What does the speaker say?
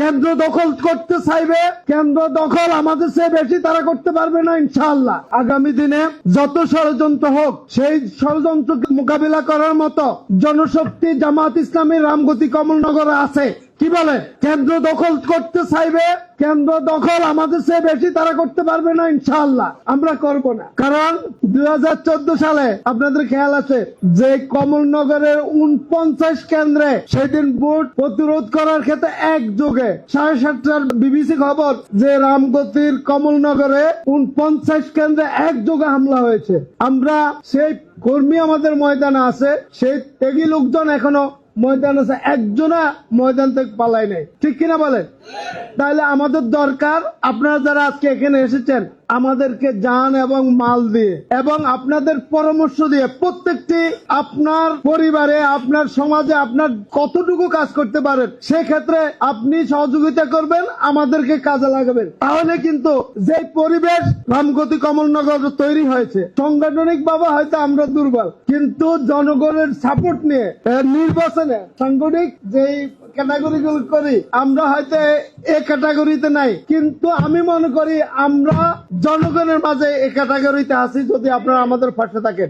কেন্দ্র দখল করতে চাইবে, কেন্দ্র দখল আমাদের চেয়ে বেশি তারা করতে পারবে না ইনশাআল্লাহ। আগামী দিনে যত ষড়যন্ত্র হোক, সেই ষড়যন্ত্রকে মোকাবিলা করার মতো জনশক্তি জামাত ইসলামী রামগতি কমলনগরে আছে। কি বলে? কেন্দ্র দখল করতে চাইবে, কেন্দ্র দখল আমাদের চেয়ে বেশি তারা করতে পারবে না ইনশাআল্লাহ। আমরা করব না, কারণ 2014 সালে আপনাদের খেয়াল আছে যে কমলনগরের 49 কেন্দ্রে সেদিন ভোট প্রতিরোধ করার ক্ষেত্রে একযোগে 7:30টার বিবিসি খবর যে রামগতির কমলনগরে 49 কেন্দ্রে একযোগে হামলা হয়েছে। আমরা সেই কর্মী আমাদের ময়দানে আছে, সেই ত্যাগী লোকজন এখনো ময়দান আছে, একজনা ময়দান থেকে পালাই নাই। ঠিক কিনা বলেন? তাহলে আমাদের দরকার, আপনারা যারা আজকে এখানে এসেছেন, আমাদেরকে জান এবং মাল দিয়ে এবং আপনাদের পরামর্শ দিয়ে প্রত্যেকটি আপনার পরিবারে, আপনার সমাজে আপনার কতটুকু কাজ করতে পারেন সেক্ষেত্রে আপনি সহযোগিতা করবেন, আমাদেরকে কাজে লাগাবেন। তাহলে কিন্তু যে পরিবেশ রামগতি কমলনগর তৈরি হয়েছে, সাংগঠনিক ভাবে হয়তো আমরা দুর্বল, কিন্তু জনগণের সাপোর্ট নিয়ে নির্বাচনে সাংগঠনিক যেই ক্যাটাগরি গুলো করি আমরা হয়তো এই ক্যাটাগরিতে নাই, কিন্তু আমি মনে করি আমরা জনগণের মাঝে এই ক্যাটাগরিতে আছি যদি আপনারা আমাদের পাশে থাকেন।